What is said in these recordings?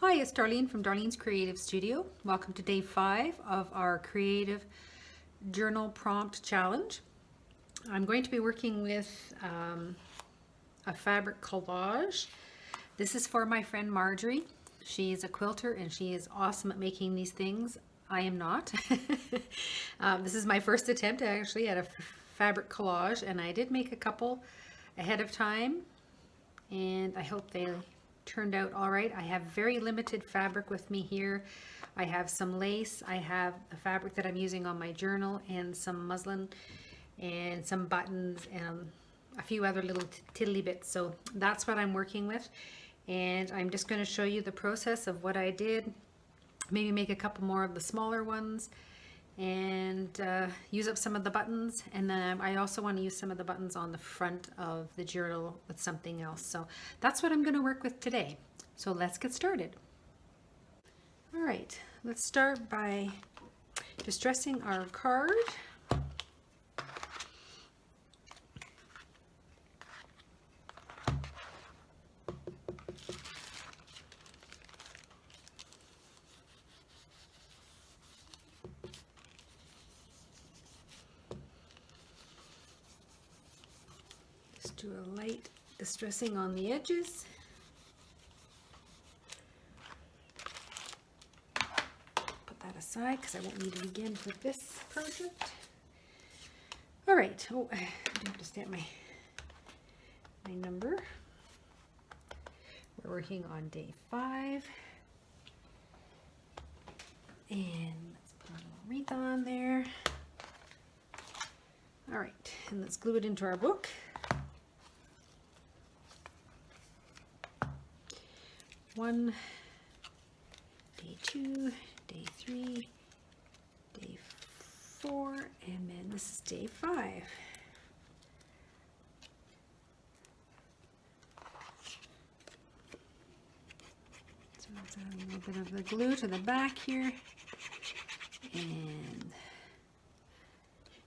Hi, it's Darlene from Darlene's Creative Studio. Welcome to day 5 of our Creative Journal Prompt Challenge. I'm going to be working with a fabric collage. This is for my friend Marjorie. She is a quilter and she is awesome at making these things. I am not. This is my first attempt actually at a fabric collage, and I did make a couple ahead of time, and I hope they turned out all right. I have very limited fabric with me here. I have some lace, I have the fabric that I'm using on my journal, and some muslin and some buttons and a few other little tiddly bits. So that's what I'm working with, and I'm just going to show you the process of what I did. Maybe make a couple more of the smaller ones and use up some of the buttons, and then I also want to use some of the buttons on the front of the journal with something else. So that's what I'm going to work with today. So let's get started. All right, let's start by distressing our card. Do a light distressing on the edges. Put that aside because I won't need it again for this project. All right. Oh, I have to stamp my number. We're working on day 5. And let's put a little wreath on there. All right, and let's glue it into our book. Day 2, day 3, day 4, and then this is day 5. So let's add a little bit of the glue to the back here and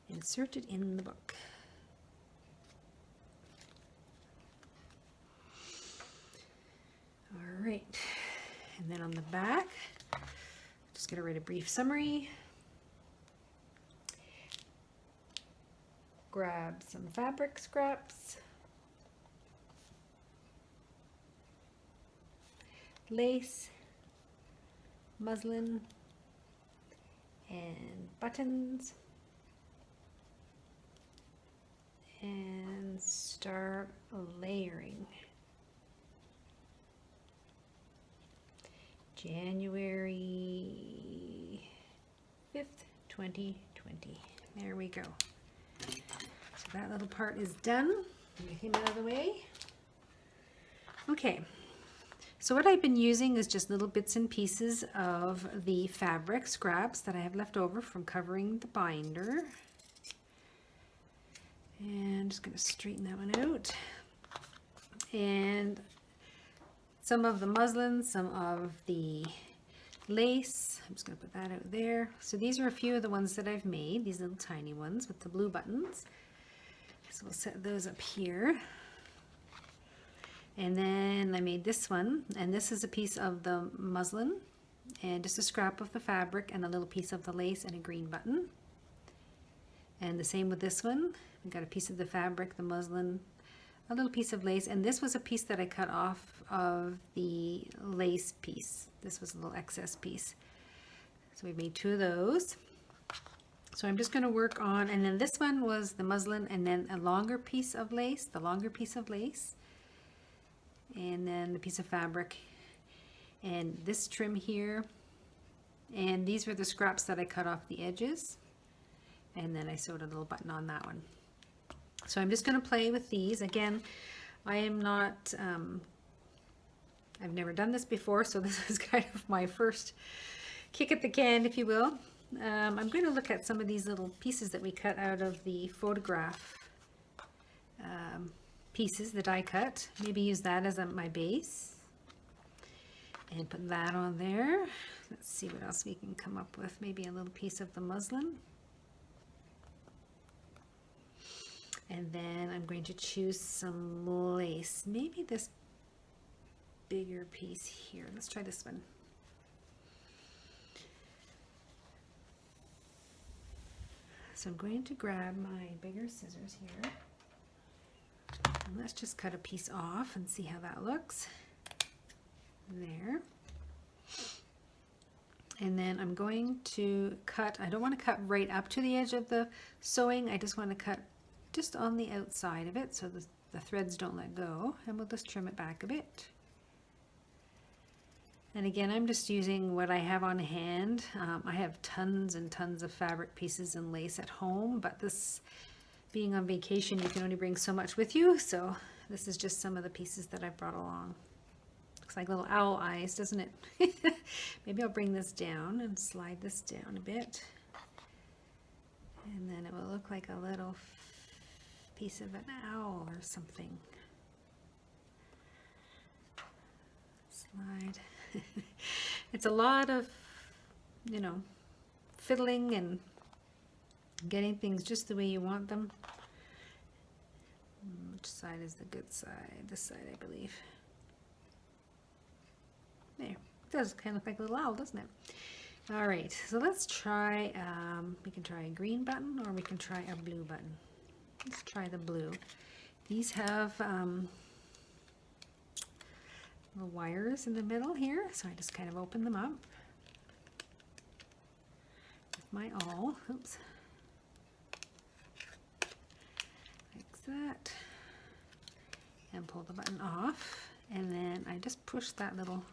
insert it in the book. All right, and then on the back, just going to write a brief summary. Grab some fabric scraps, lace, muslin, and buttons, and start layering. January 5th, 2020. There we go. So that little part is done. Get him out of the way. Okay. So what I've been using is just little bits and pieces of the fabric scraps that I have left over from covering the binder. And I'm just going to straighten that one out. And some of the muslin, some of the lace. I'm just going to put that out there. So these are a few of the ones that I've made, these little tiny ones with the blue buttons. So we'll set those up here. And then I made this one, and this is a piece of the muslin and just a scrap of the fabric and a little piece of the lace and a green button. And the same with this one. We've got a piece of the fabric, the muslin, a little piece of lace, and this was a piece that I cut off of the lace piece. This was a little excess piece. So we made 2 of those. So I'm just going to work on, and then this one was the muslin and then a longer piece of lace, the longer piece of lace, and then the piece of fabric, and this trim here, and these were the scraps that I cut off the edges, and then I sewed a little button on that one. So I'm just going to play with these. Again, I am not, I've never done this before, so this is kind of my first kick at the can, if you will. I'm going to look at some of these little pieces that we cut out of the photograph pieces, the die cut. Maybe use that as my base. And put that on there. Let's see what else we can come up with. Maybe a little piece of the muslin. And then I'm going to choose some lace. Maybe this bigger piece here. Let's try this one. So I'm going to grab my bigger scissors here. And let's just cut a piece off and see how that looks. There. And then I'm going to cut, I don't want to cut right up to the edge of the sewing, I just want to cut just on the outside of it so the threads don't let go, and we'll just trim it back a bit. And again, I'm just using what I have on hand. I have tons and tons of fabric pieces and lace at home, but this, being on vacation, you can only bring so much with you, so this is just some of the pieces that I brought along. Looks like little owl eyes, doesn't it? Maybe I'll bring this down and slide this down a bit. And then it will look like a little piece of an owl or something. Slide. It's a lot of, you know, fiddling and getting things just the way you want them. Which side is the good side? This side, I believe. There, it does kind of look like a little owl, doesn't it? All right, so let's try, we can try a green button or we can try a blue button. Let's try the blue. These have little wires in the middle here, so I just kind of open them up with my awl. Oops. Like that. And pull the button off. And then I just push that little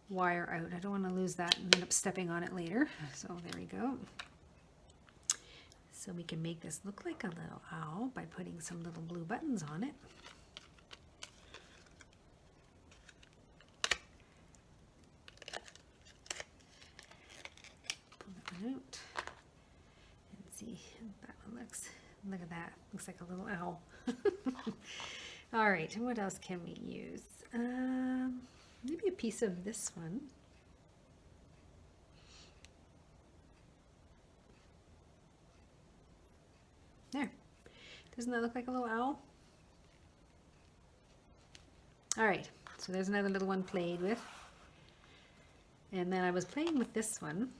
wire out. I don't want to lose that and end up stepping on it later. So there we go. So we can make this look like a little owl by putting some little blue buttons on it. Pull that one out and see how that one looks. Look at that. Looks like a little owl. All right, and what else can we use? Maybe a piece of this one. There. Doesn't that look like a little owl? All right, so there's another little one played with. And then I was playing with this one.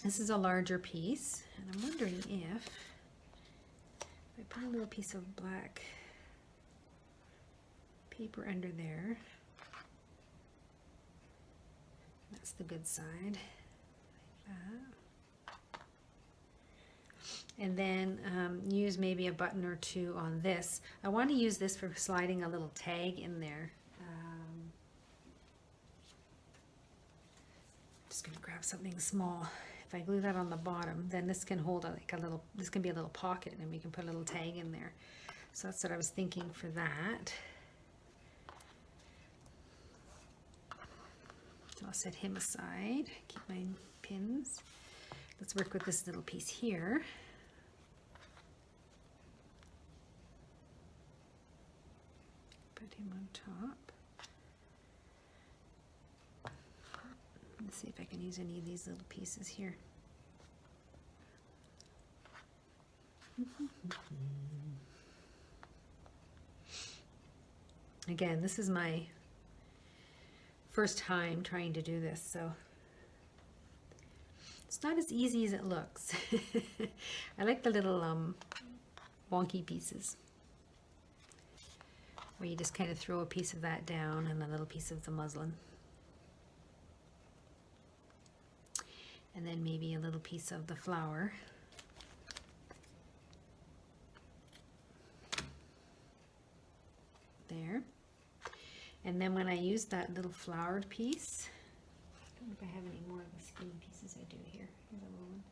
This is a larger piece, and I'm wondering if I put a little piece of black paper under there. That's the good side, like that. And then use maybe a button or two on this. I want to use this for sliding a little tag in there. Just going to grab something small. If I glue that on the bottom, then this can hold like a little, this can be a little pocket and we can put a little tag in there. So that's what I was thinking for that. So I'll set him aside, keep my pins. Let's work with this little piece here. Put him on top. Let's see if I can use any of these little pieces here. Again, this is my first time trying to do this, so it's not as easy as it looks. I like the little wonky pieces where you just kind of throw a piece of that down and a little piece of the muslin. And then maybe a little piece of the flower. There. And then when I use that little flowered piece, I don't know if I have any more of the skinny pieces I do here. Here's a little one.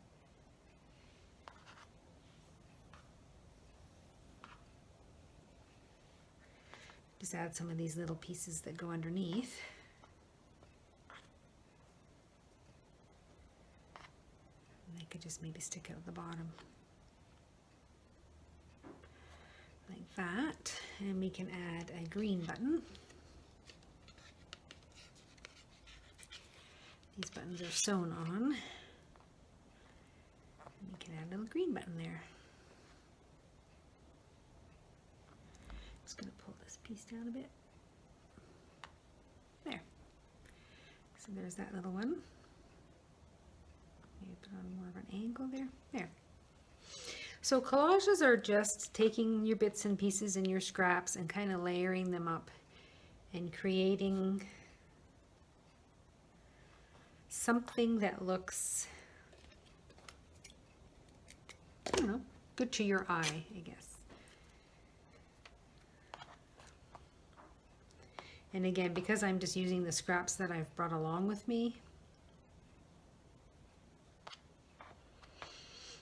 Just add some of these little pieces that go underneath. And they could just maybe stick out the bottom. Like that. And we can add a green button. These buttons are sewn on. And we can add a little green button there. Just going to pull this piece down a bit. So there's that little one. Maybe put on more of an angle there. There. So collages are just taking your bits and pieces and your scraps and kind of layering them up and creating something that looks, I don't know, good to your eye, I guess. And again, because I'm just using the scraps that I've brought along with me,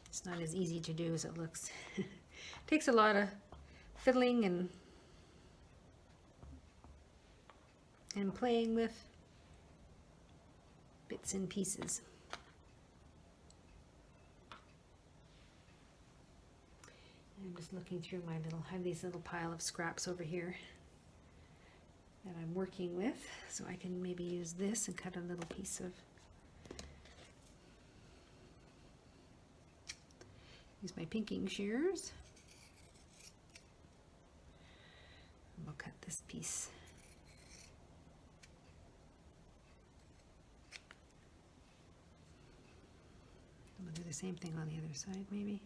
it's not as easy to do as it looks. It takes a lot of fiddling and playing with bits and pieces. I'm just looking through my little, I have these little pile of scraps over here that I'm working with, so I can maybe use this and cut a little piece of, use my pinking shears. And we'll cut this piece. And we'll do the same thing on the other side maybe.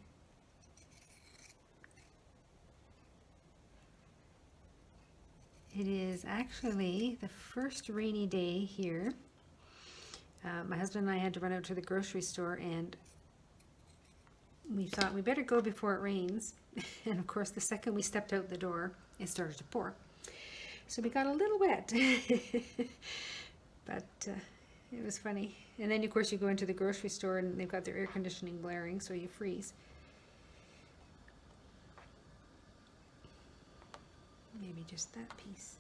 It is actually the first rainy day here. My husband and I had to run out to the grocery store, and we thought we better go before it rains. And of course, the second we stepped out the door, it started to pour. So we got a little wet, but it was funny. And then of course you go into the grocery store and they've got their air conditioning blaring, so you freeze. Maybe just that piece.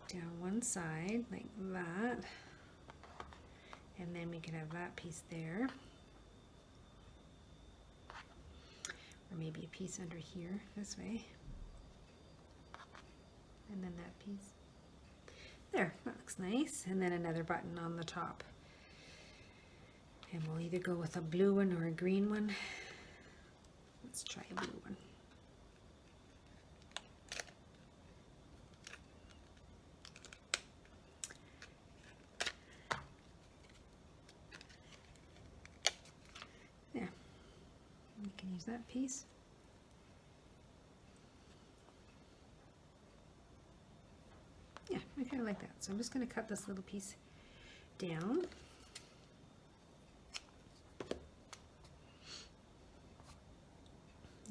Down one side like that. And then we could have that piece there. Or maybe a piece under here, this way. And then that piece. There, that looks nice. And then another button on the top. And we'll either go with a blue one or a green one. Let's try a blue one. There. We can use that piece. Yeah, I kind of like that. So I'm just going to cut this little piece down.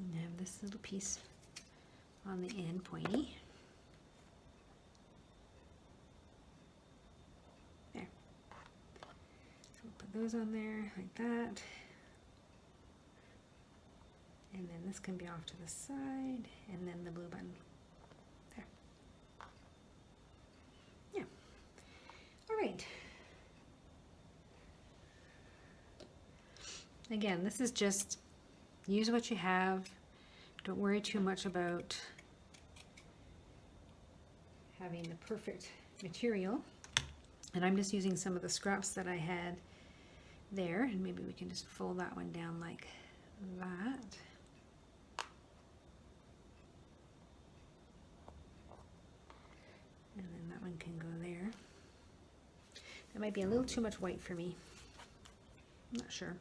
And have this little piece on the end pointy. There. So we'll put those on there like that. And then this can be off to the side, and then the blue button. There. Yeah. All right. Again, this is just use what you have. Don't worry too much about having the perfect material. And I'm just using some of the scraps that I had there, and maybe we can just fold that one down like that. And then that one can go there. That might be a little too much white for me. I'm not sure.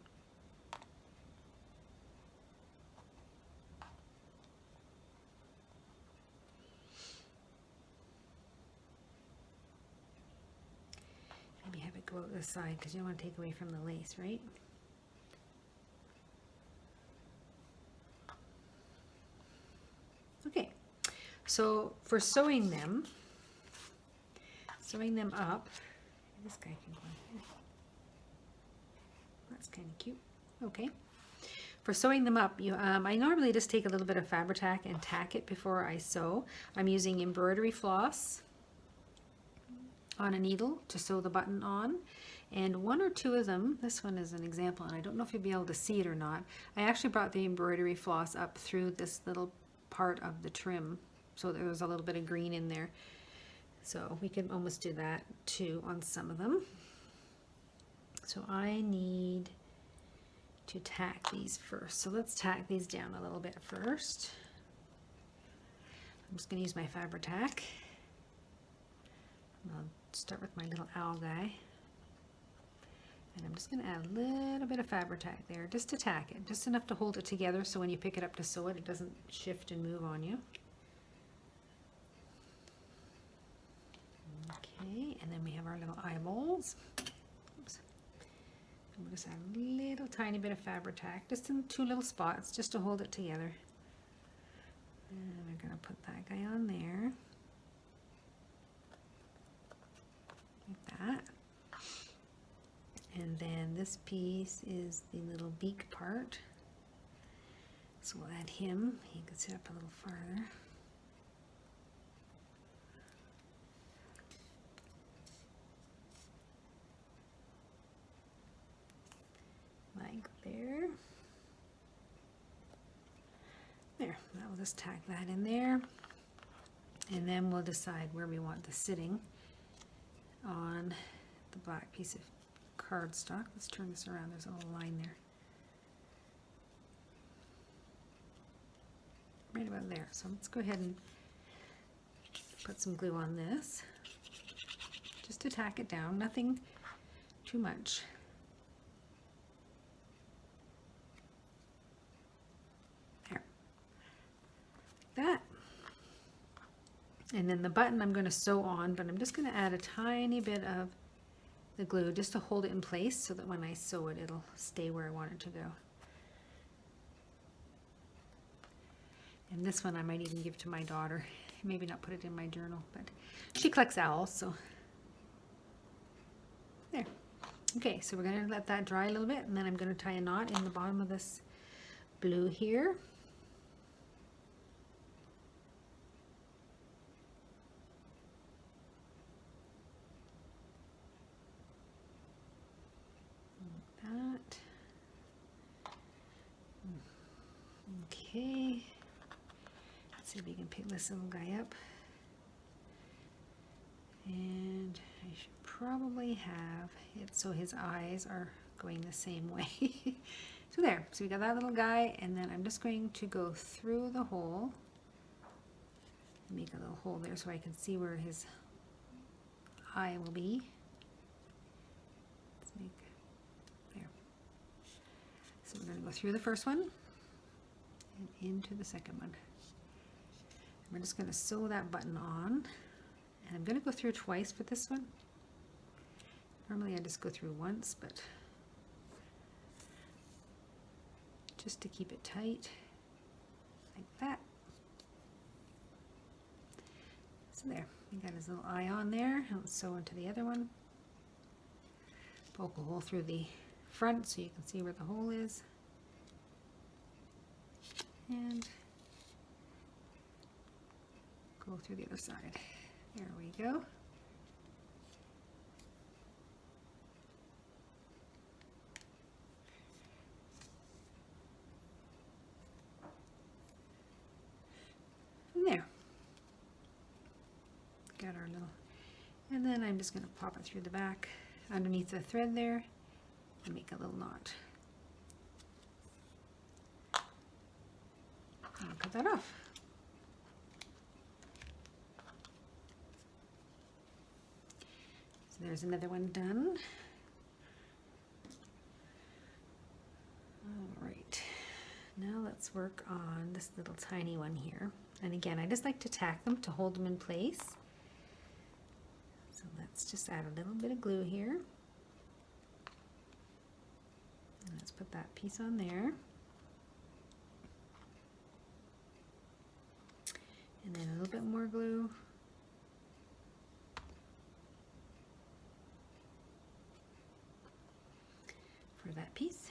Maybe have it go out this side because you don't want to take away from the lace, right? Okay, so for sewing them up, this guy can go in here. That's kind of cute. Okay. For sewing them up, I normally just take a little bit of Fabri-Tac and tack it before I sew. I'm using embroidery floss on a needle to sew the button on. And one or two of them, this one is an example, and I don't know if you'll be able to see it or not. I actually brought the embroidery floss up through this little part of the trim, so there was a little bit of green in there. So we can almost do that too on some of them. So I need to tack these first. So let's tack these down a little bit first. I'm just going to use my Fabri-Tac. I'll start with my little owl guy. And I'm just going to add a little bit of Fabri-Tac there, just to tack it, just enough to hold it together so when you pick it up to sew it, it doesn't shift and move on you. Okay, and then we have our little eyeballs. Oops. And we'll just add a little tiny bit of Fabri-Tac, just in 2 little spots, just to hold it together. And we're going to put that guy on there, like that. And then this piece is the little beak part. So we'll add him. He can sit up a little farther. Like there. There. I'll just tack that in there. And then we'll decide where we want the sitting on the black piece of cardstock. Let's turn this around. There's a little line there. Right about there. So let's go ahead and put some glue on this, just to tack it down. Nothing too much. There. That. And then the button I'm going to sew on, but I'm just going to add a tiny bit of the glue just to hold it in place so that when I sew it, it'll stay where I want it to go. And this one I might even give to my daughter. Maybe not put it in my journal, but she collects owls, so there. Okay, so we're going to let that dry a little bit, and then I'm going to tie a knot in the bottom of this blue here. That. Okay. Let's see if we can pick this little guy up. And I should probably have it so his eyes are going the same way. So there. So we got that little guy, and then I'm just going to go through the hole. Make a little hole there so I can see where his eye will be. Let's make there. So we're going to go through the first one and into the second one. We're just going to sew that button on, and I'm going to go through twice for this one. Normally I just go through once, but just to keep it tight, like that. So there, we got his little eye on there. Let's sew into the other one. Poke a hole through the front so you can see where the hole is. And go through the other side. There we go. And there. Got our little, and then I'm just going to pop it through the back underneath the thread there and make a little knot. And I'll cut that off. So there's another one done. All right, now let's work on this little tiny one here. And again, I just like to tack them to hold them in place. So let's just add a little bit of glue here. And let's put that piece on there. And then a little bit more glue. For that piece.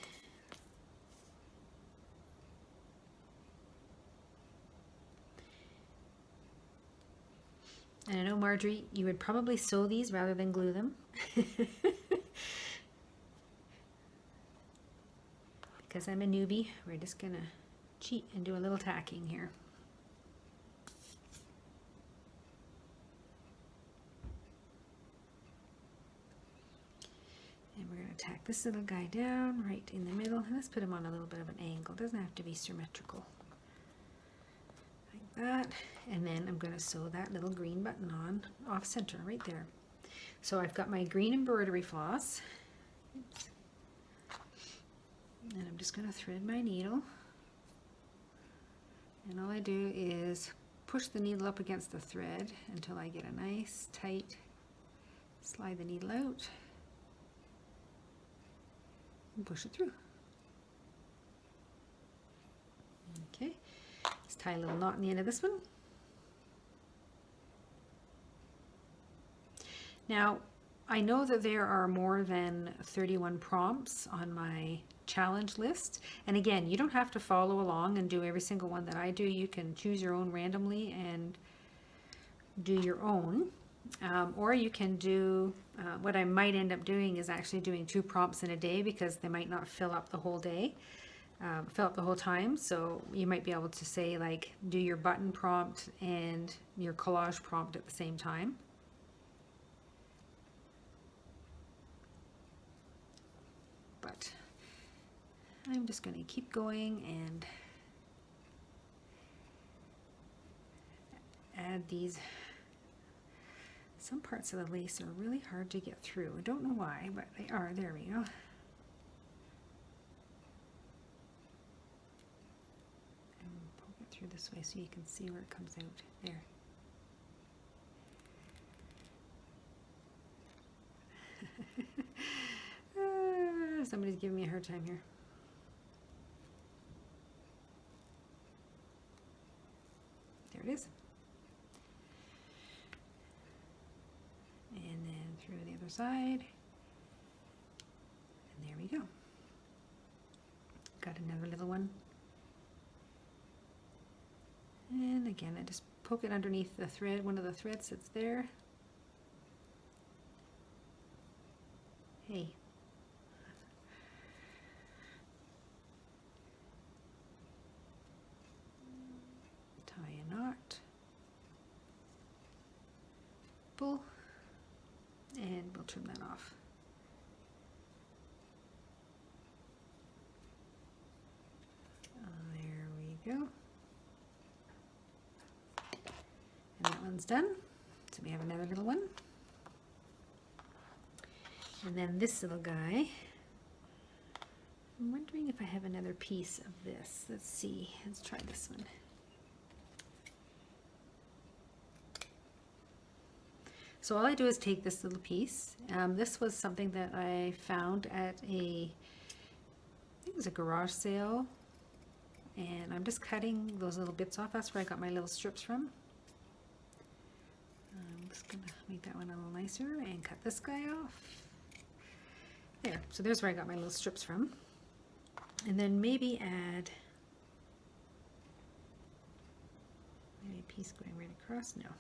And I know, Marjorie, you would probably sew these rather than glue them. Because I'm a newbie, we're just going to cheat and do a little tacking here. And we're going to tack this little guy down right in the middle. And let's put him on a little bit of an angle. It doesn't have to be symmetrical. Like that. And then I'm going to sew that little green button on off center right there. So I've got my green embroidery floss. Oops. And I'm just going to thread my needle. And all I do is push the needle up against the thread until I get a nice tight, slide the needle out and push it through. Okay, let's tie a little knot in the end of this one. Now, I know that there are more than 31 prompts on my challenge list. And again, you don't have to follow along and do every single one that I do. You can choose your own randomly and do your own. Or you can do, what I might end up doing is actually doing 2 prompts in a day because they might not fill up the whole day, fill up the whole time. So you might be able to say like, do your button prompt and your collage prompt at the same time. But I'm just going to keep going and add these. Some parts of the lace are really hard to get through. I don't know why, but they are. There we go. And poke it through this way so you can see where it comes out. There. Somebody's giving me a hard time here. There it is. And then through the other side. And there we go. Got another little one. And again, I just poke it underneath the thread. One of the threads that's there. Hey. Tie a knot. Pull. And we'll trim that off. There we go. And that one's done. So we have another little one. And then this little guy. I'm wondering if I have another piece of this. Let's see. Let's try this one. So all I do is take this little piece. This was something that I found at I think it was a garage sale. And I'm just cutting those little bits off. That's where I got my little strips from. I'm just going to make that one a little nicer and cut this guy off. There. So there's where I got my little strips from. And then maybe add maybe a piece going right across. No.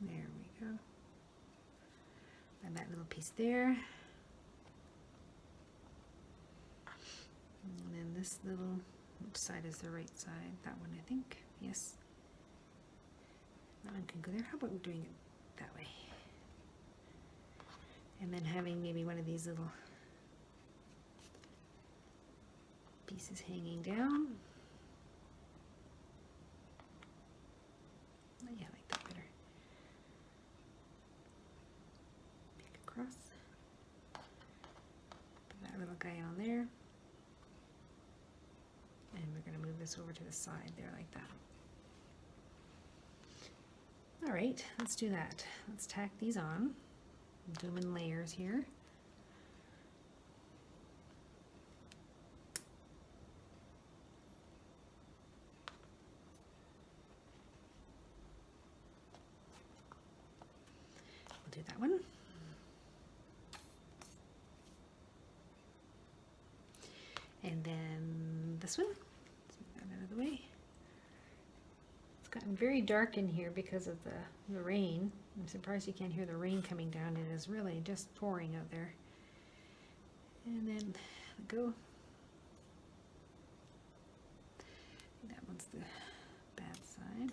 There we go. And that little piece there. And then this little, which side is the right side? That one, I think. Yes. That one can go there. How about doing it that way? And then having maybe one of these little pieces hanging down. Yeah, I like that better. Pick across. Put that little guy on there. And we're going to move this over to the side there like that. All right, let's do that. Let's tack these on. Do them in layers here. We'll do that one. And then this one. Let's move that out of the way. It's gotten very dark in here because of the rain. I'm surprised you can't hear the rain coming down. It is really just pouring out there. And then go. That one's the bad side.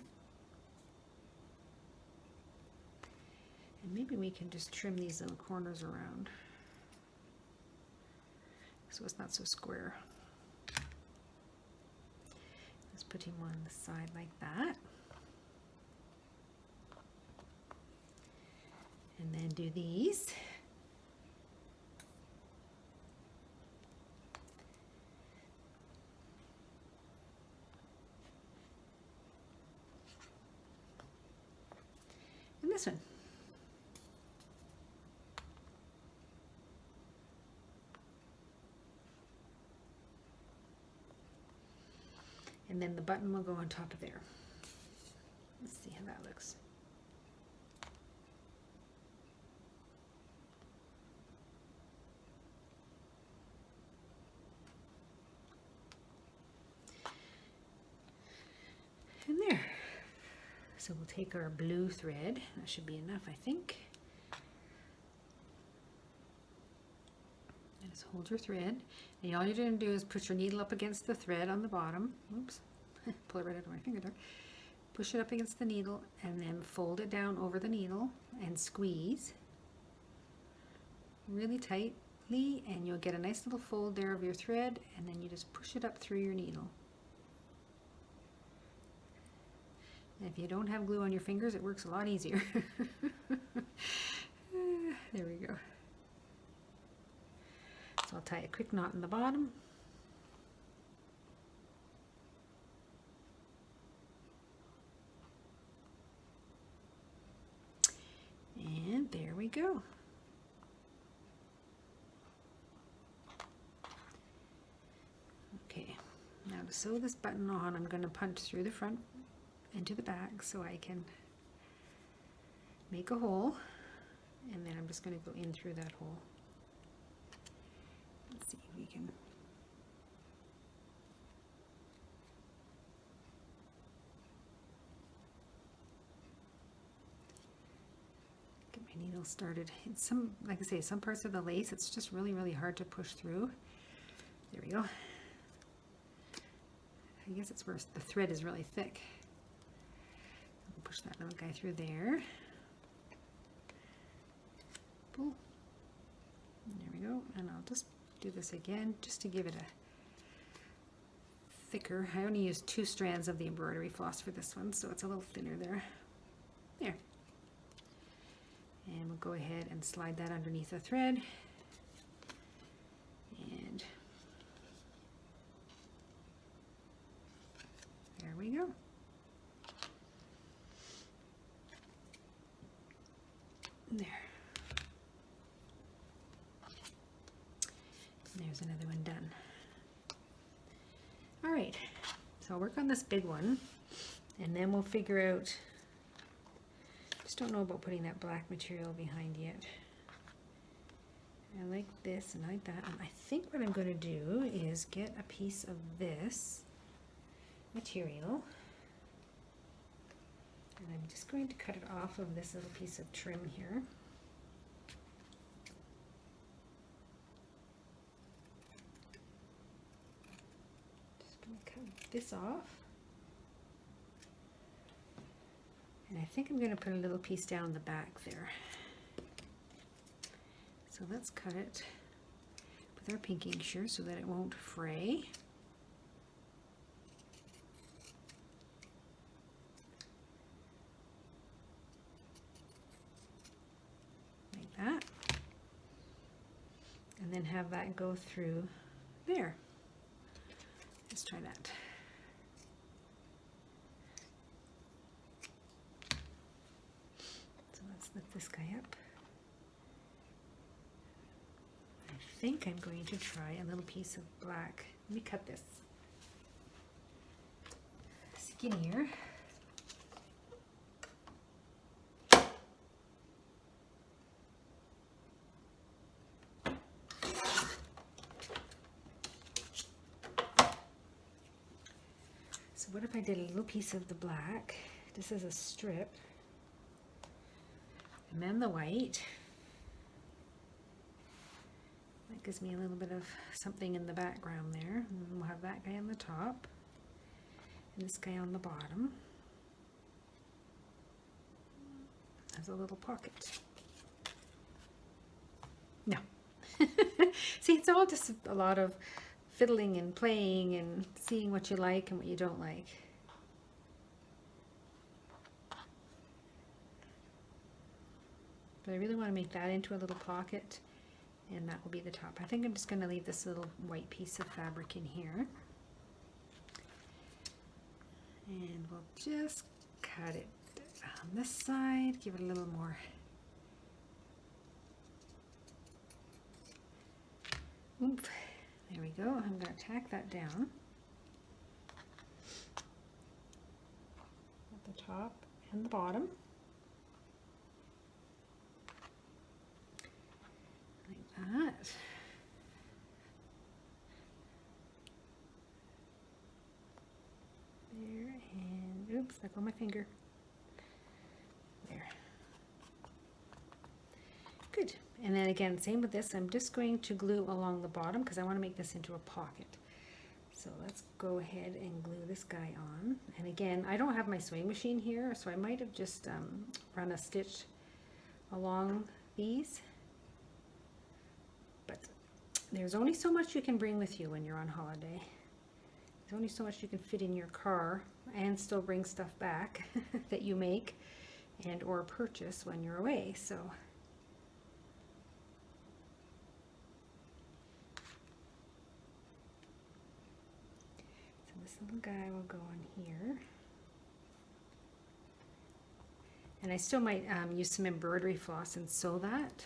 And maybe we can just trim these little corners around so it's not so square. Let's put him on the side like that. And then do these. And this one. And then the button will go on top of there. Let's see how that looks. And there. So we'll take our blue thread. That should be enough, I think. And just hold your thread. And all you're going to do is put your needle up against the thread on the bottom. Oops. Pull it right out of my finger there. Push it up against the needle and then fold it down over the needle and squeeze really tightly, and you'll get a nice little fold there of your thread, and then you just push it up through your needle. And if you don't have glue on your fingers, it works a lot easier. There we go. So I'll tie a quick knot in the bottom. And there we go. Okay, now to sew this button on, I'm going to punch through the front into the back so I can make a hole, and then I'm just going to go in through that hole. Let's see if we can. Get my needle started. It's some, like I say, some parts of the lace, it's just really, really hard to push through. There we go. I guess it's where the thread is really thick. I'll push that little guy through there. Pull. There we go. And I'll just do this again just to give it a thicker. I only used 2 strands of the embroidery floss for this one, so it's a little thinner there. There. And we'll go ahead and slide that underneath the thread. And there we go. There. There's another one done. All right, so I'll work on this big one, and then we'll figure out, just don't know about putting that black material behind yet. I like this and I like that, and I think what I'm going to do is get a piece of this material, and I'm just going to cut it off of this little piece of trim here. This off, and I think I'm going to put a little piece down the back there. So let's cut it with our pinking shear so that it won't fray. Like that. And then have that go through there. Let's try that. Lift this guy up. I think I'm going to try a little piece of black. Let me cut this skinnier. So what if I did a little piece of the black? This is a strip. And then the white. That gives me a little bit of something in the background there. And we'll have that guy on the top. And this guy on the bottom. Has a little pocket. See, it's all just a lot of fiddling and playing and seeing what you like and what you don't like. But I really want to make that into a little pocket, and that will be the top. I think I'm just going to leave this little white piece of fabric in here. And we'll just cut it on this side, give it a little more. Oops, there we go. I'm going to tack that down at the top and the bottom. Like that. There, and oops, that got my finger. There. Good. And then again, same with this. I'm just going to glue along the bottom because I want to make this into a pocket. So let's go ahead and glue this guy on. And again, I don't have my sewing machine here, so I might have just run a stitch along these. But there's only so much you can bring with you when you're on holiday. There's only so much you can fit in your car and still bring stuff back that you make and or purchase when you're away. So this little guy will go on here. And I still might use some embroidery floss and sew that.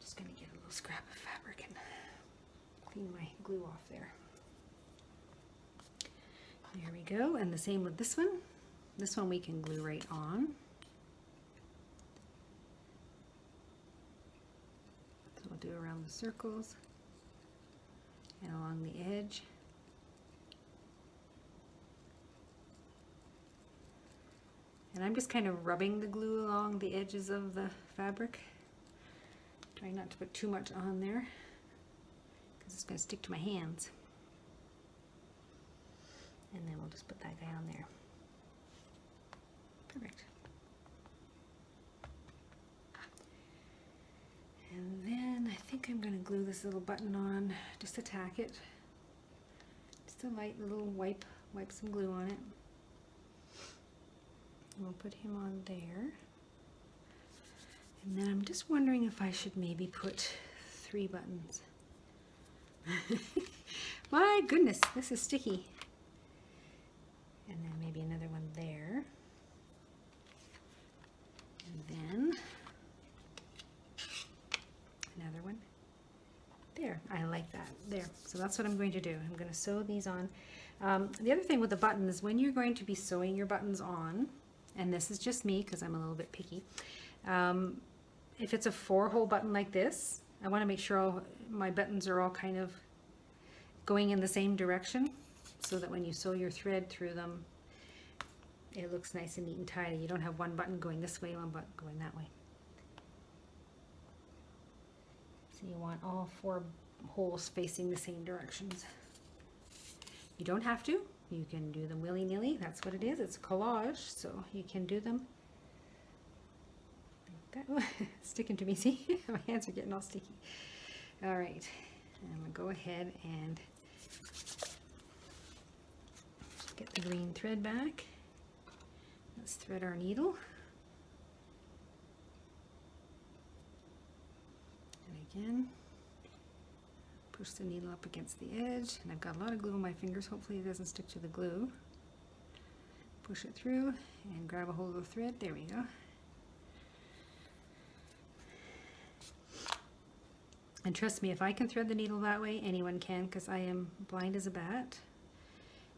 Just going to get a little scrap of fabric and clean my glue off there. There we go, and the same with this one. This one we can glue right on. So we'll do around the circles and along the edge. And I'm just kind of rubbing the glue along the edges of the fabric. Trying not to put too much on there because it's going to stick to my hands. And then we'll just put that guy on there. Perfect. And then I think I'm going to glue this little button on, just to tack it. Just a light little wipe some glue on it. And we'll put him on there. And then I'm just wondering if I should maybe put 3 buttons. My goodness, this is sticky. And then maybe another one there. And then another one there. I like that. There. So that's what I'm going to do. I'm going to sew these on. The other thing with the button is when you're going to be sewing your buttons on, and this is just me because I'm a little bit picky, if it's a 4-hole button like this, I want to make sure my buttons are all kind of going in the same direction, so that when you sew your thread through them, it looks nice and neat and tidy. You don't have one button going this way, one button going that way. So you want all 4 holes facing the same directions. You don't have to. You can do them willy-nilly. That's what it is. It's a collage, so you can do them like that. It's sticking to me, see? My hands are getting all sticky. All right, I'm going to go ahead and get the green thread back. Let's thread our needle. And again, push the needle up against the edge. And I've got a lot of glue on my fingers. Hopefully it doesn't stick to the glue. Push it through and grab a hold of the thread. There we go. And trust me, if I can thread the needle that way, anyone can, because I am blind as a bat.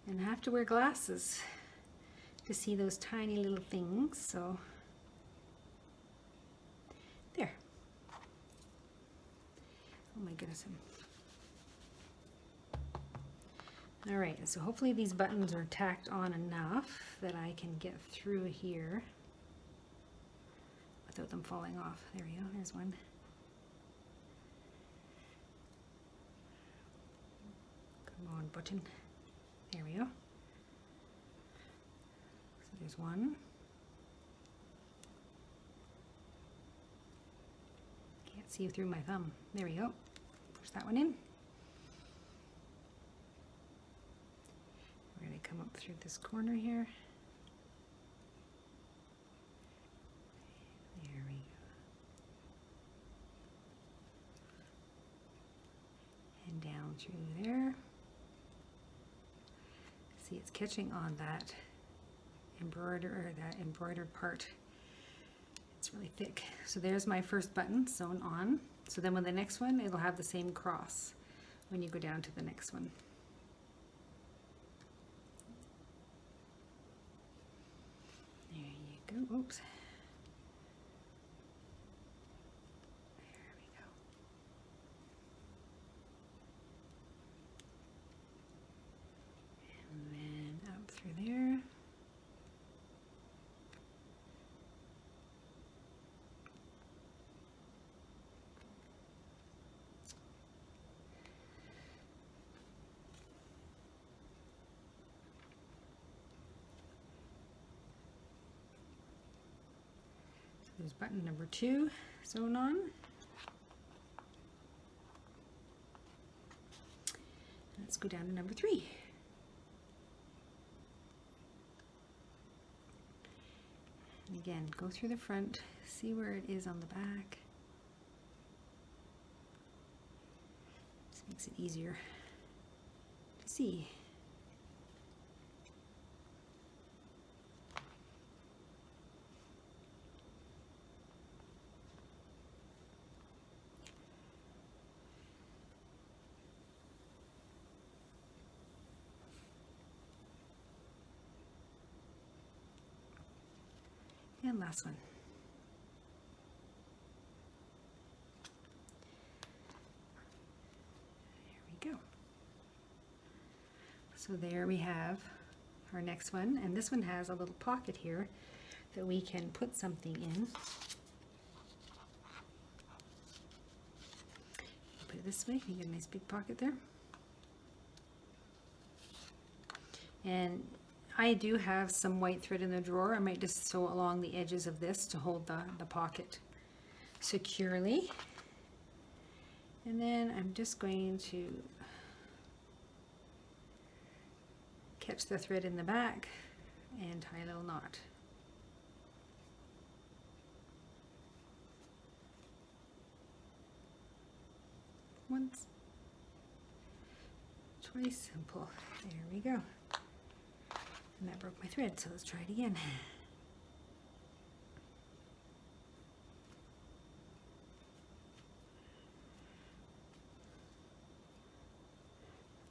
And I have to wear glasses to see those tiny little things, so there. Oh my goodness. All right, so hopefully these buttons are tacked on enough that I can get through here without them falling off. There we go, there's one. Come on, button. There we go. So there's one. Can't see through my thumb. There we go. Push that one in. We're going to come up through this corner here. There we go. And down through there. See, it's catching on that embroidered part. It's really thick. So there's my first button sewn on. So then with the next one, it'll have the same cross when you go down to the next one. There you go. Oops. There we go. And then up through there. There's button number 2 sewn on. Let's go down to number 3. And again, go through the front, see where it is on the back. This makes it easier to see. And last one. There we go. So there we have our next one, and this one has a little pocket here that we can put something in. Put it this way, you get a nice big pocket there. And I do have some white thread in the drawer. I might just sew along the edges of this to hold the pocket securely. And then I'm just going to catch the thread in the back and tie a little knot. Once, twice, and pull. There we go. And that broke my thread, so let's try it again.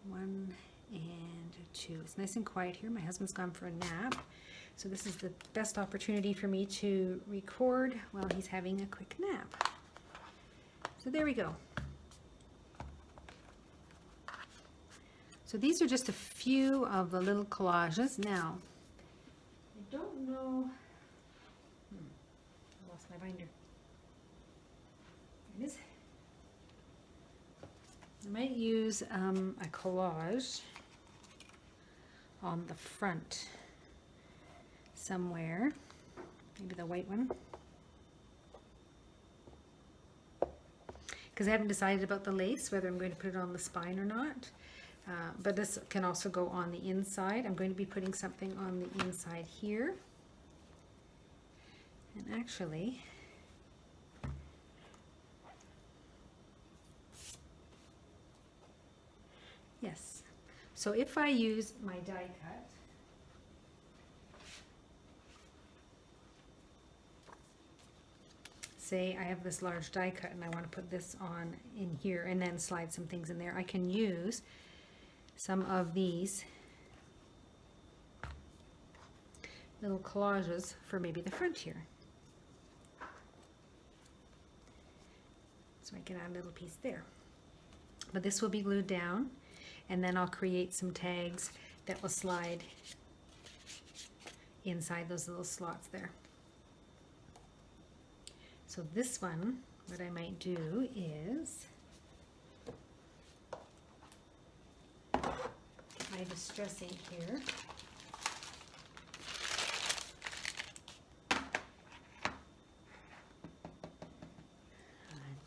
One and two. It's nice and quiet here. My husband's gone for a nap, so this is the best opportunity for me to record while he's having a quick nap. So there we go. So these are just a few of the little collages. Now, I don't know, I lost my binder. There it is. I might use a collage on the front somewhere, maybe the white one. Because I haven't decided about the lace, whether I'm going to put it on the spine or not. But this can also go on the inside. I'm going to be putting something on the inside here. And actually, yes. So if I use my die cut, say I have this large die cut and I want to put this on in here and then slide some things in there, I can use some of these little collages for maybe the front here. So I can add a little piece there. But this will be glued down, and then I'll create some tags that will slide inside those little slots there. So this one, what I might do is my distress ink here.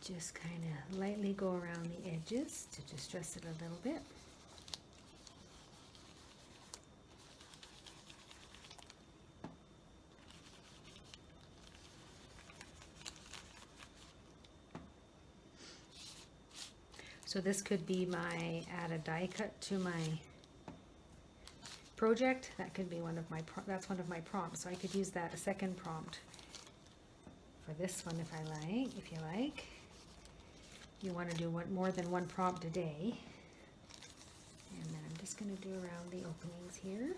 Just kind of lightly go around the edges to distress it a little bit. So this could be my add a die cut to my project. That could be that's one of my prompts. So I could use that a second prompt for this one if you like. You want to do more than one prompt a day. And then I'm just going to do around the openings here.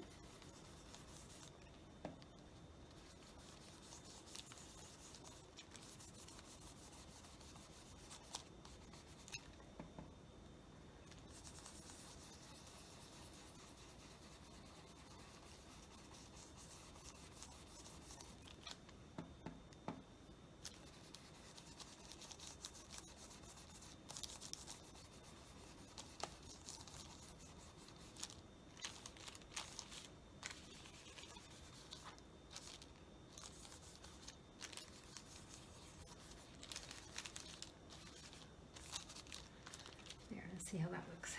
See how that looks.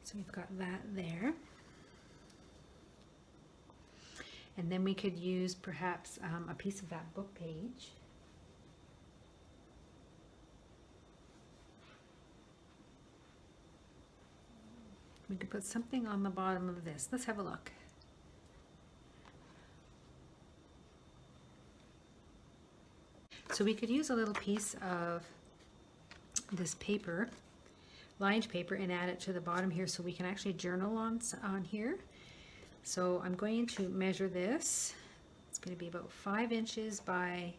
So we've got that there. And then we could use perhaps a piece of that book page. We could put something on the bottom of this. Let's have a look. So we could use a little piece of this paper, lined paper, and add it to the bottom here so we can actually journal on here. So I'm going to measure this. It's going to be about 5 inches by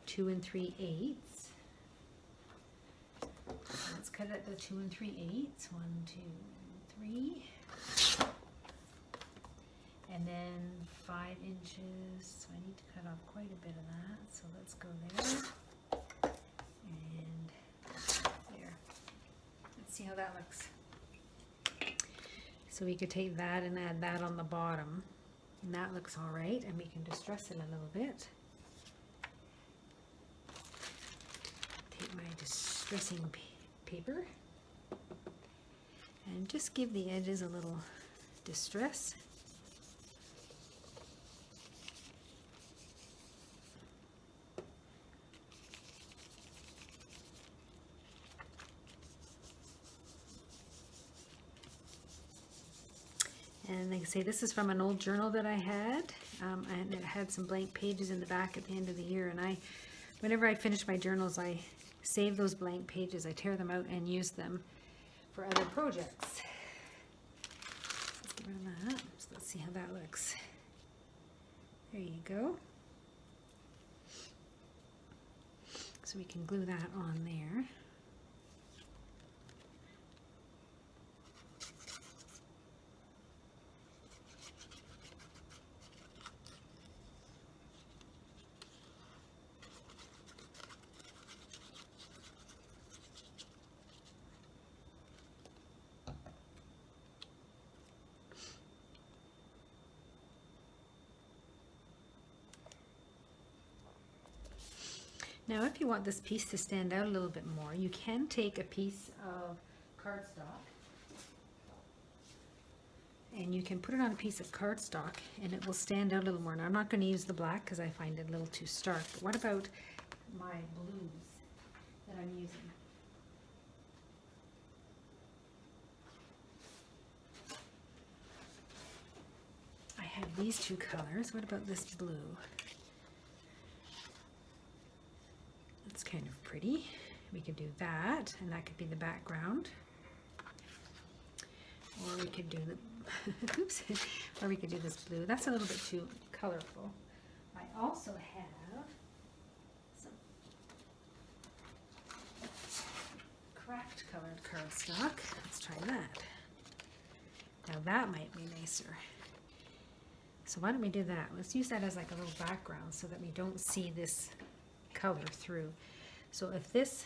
2 3/8. Let's cut it at 2 3/8. 1, 2, 3. And then 5 inches, so I need to cut off quite a bit of that, so let's go there, and there. Let's see how that looks. So we could take that and add that on the bottom, and that looks all right, and we can distress it a little bit. Take my distressing paper, and just give the edges a little distress. And like I say, this is from an old journal that I had, and it had some blank pages in the back at the end of the year. And whenever I finish my journals, I save those blank pages. I tear them out and use them for other projects. Let's get rid of that. So let's see how that looks. There you go. So we can glue that on there. Now if you want this piece to stand out a little bit more, you can take a piece of cardstock and you can put it on a piece of cardstock and it will stand out a little more. Now I'm not going to use the black because I find it a little too stark, but what about my blues that I'm using? I have these two colors. What about this blue? It's kind of pretty. We could do that, and that could be the background. Or we could do the, oops, or we could do this blue. That's a little bit too colorful. I also have some craft colored cardstock. Let's try that. Now that might be nicer. So why don't we do that? Let's use that as like a little background so that we don't see this color through. So if this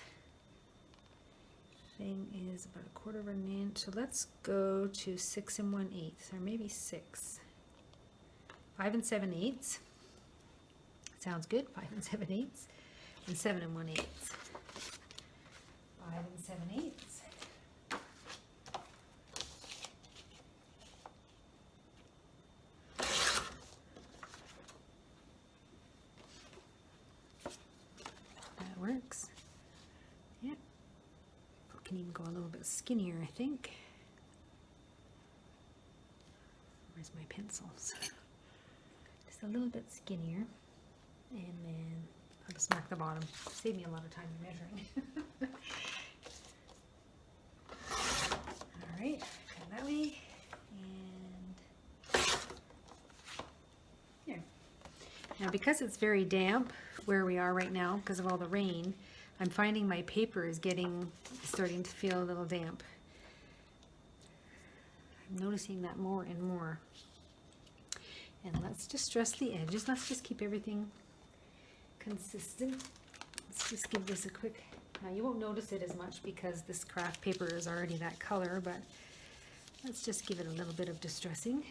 thing is about 1/4 of an inch. So let's go to 6 1/8, or maybe 6. 5 7/8. Sounds good. 5 7/8, and 7 1/8. 5 7/8. That works. Yeah. Can even go a little bit skinnier, I think. Where's my pencils? Just a little bit skinnier. And then I'll just mark the bottom. Save me a lot of time measuring. All right, come that way. And here. Now because it's very damp where we are right now because of all the rain, I'm finding my paper is starting to feel a little damp. I'm noticing that more and more. And let's just dress the edges. Let's just keep everything consistent. Let's just give this a quick, now you won't notice it as much because this craft paper is already that color, but let's just give it a little bit of distressing.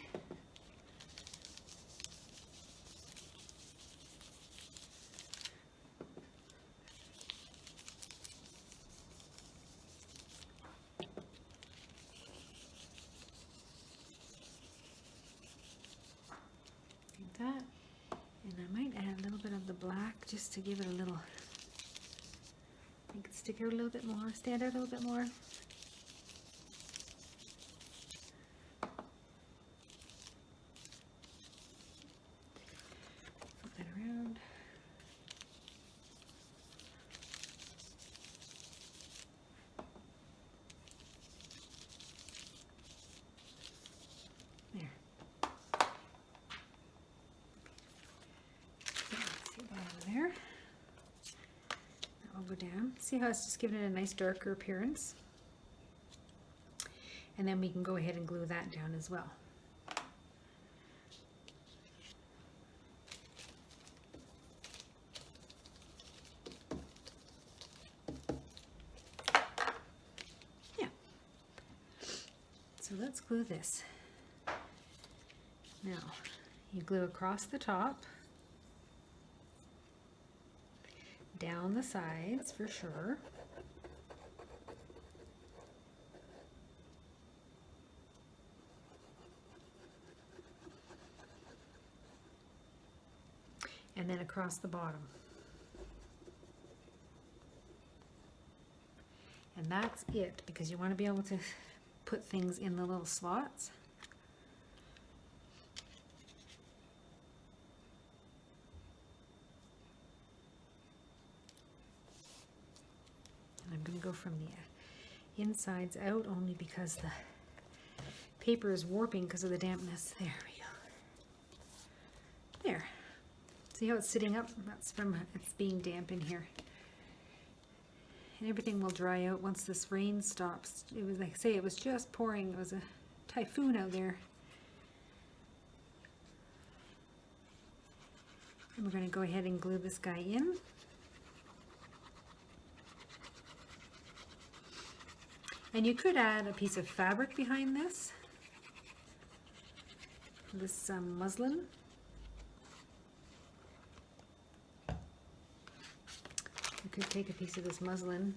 Like that. And I might add a little bit of the black just to give it a little, make it stick out a little bit more, stand out a little bit more. Flip that around. There. There. That will go down. See how it's just giving it a nice darker appearance? And then we can go ahead and glue that down as well. Yeah. So let's glue this. Now, you glue across the top, down the sides for sure. And then across the bottom. And that's it, because you want to be able to put things in the little slots. I'm going to go from the insides out only because the paper is warping because of the dampness. There we go. There. See how it's sitting up? That's from it's being damp in here. And everything will dry out once this rain stops. It was like I say, it was just pouring. It was a typhoon out there. And we're going to go ahead and glue this guy in. And you could add a piece of fabric behind this muslin. You could take a piece of this muslin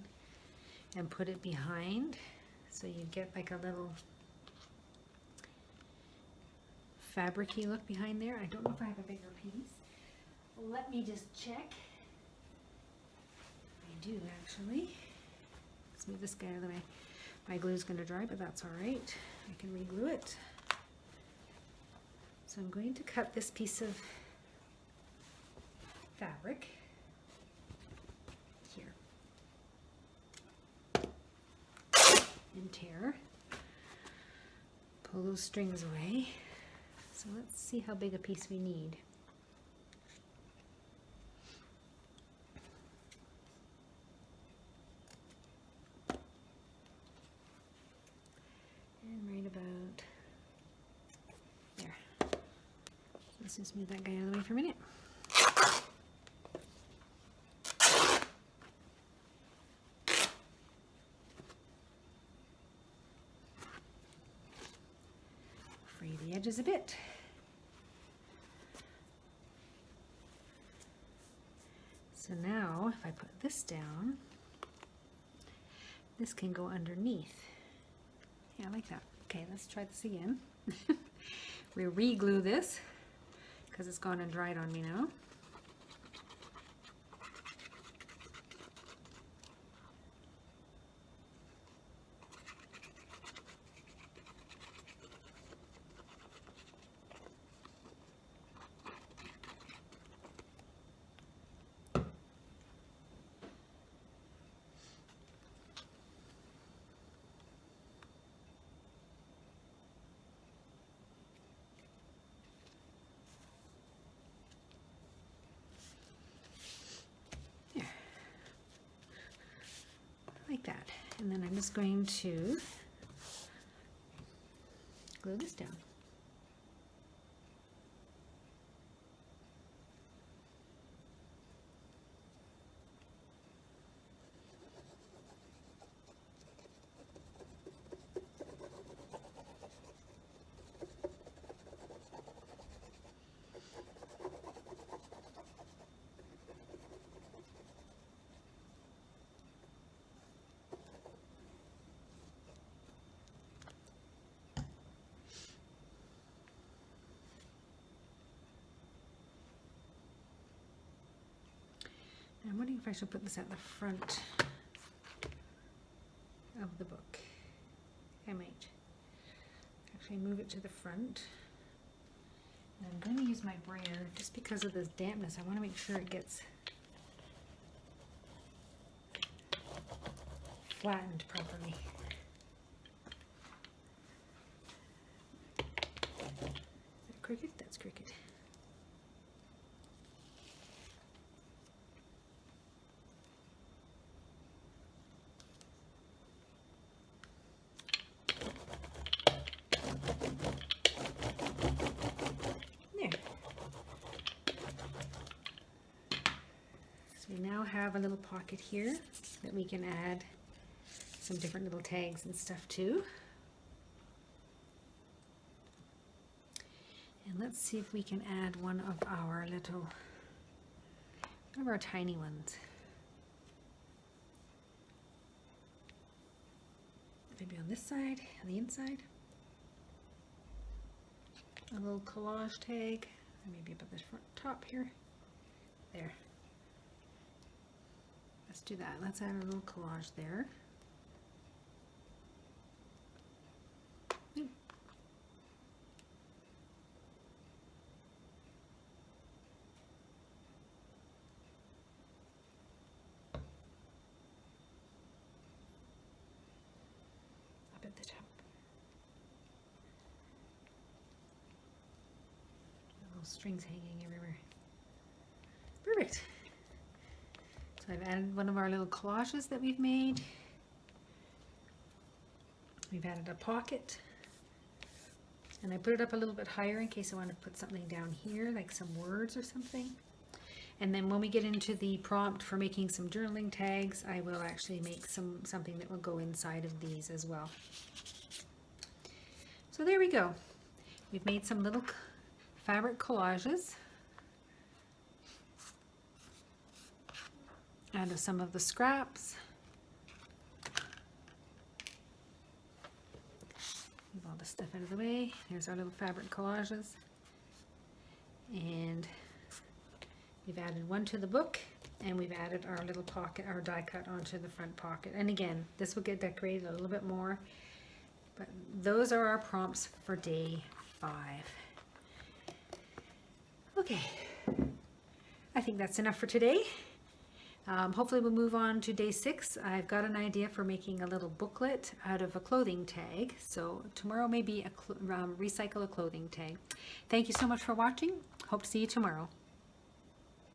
and put it behind, so you get like a little fabric-y look behind there. I don't know if I have a bigger piece. Let me just check. I do actually. Let's move this guy out of the way. My glue is going to dry, but that's all right. I can re-glue it. So I'm going to cut this piece of fabric here and tear. Pull those strings away. So let's see how big a piece we need. About there. Let's just move that guy out of the way for a minute. edges a bit. So now if I put this down, this can go underneath. Yeah, I like that. Okay, let's try this again. We re-glue this because it's gone and dried on me now. Like that, and then I'm just going to glue this down. I'm wondering if I should put this at the front of the book. I might actually move it to the front. And I'm going to use my brayer just because of this dampness. I want to make sure it gets flattened properly. Is that crooked? That's crooked. We now have a little pocket here that we can add some different little tags and stuff to. And let's see if we can add one of our tiny ones. Maybe on this side, on the inside. A little collage tag, or maybe up at the front top here. There. Let's do that. Let's add a little collage there. Up at the top. Little strings hanging everywhere. Perfect. So I've added one of our little collages that we've made. We've added a pocket. And I put it up a little bit higher in case I want to put something down here, like some words or something. And then when we get into the prompt for making some journaling tags, I will actually make something that will go inside of these as well. So there we go. We've made some little fabric collages out of some of the scraps. Move all this stuff out of the way. Here's our little fabric collages. And we've added one to the book, and we've added our little pocket, our die cut onto the front pocket. And again, this will get decorated a little bit more, but those are our prompts for day 5. Okay, I think that's enough for today. Hopefully we'll move on to day 6. I've got an idea for making a little booklet out of a clothing tag. So tomorrow may be recycle a clothing tag. Thank you so much for watching. Hope to see you tomorrow.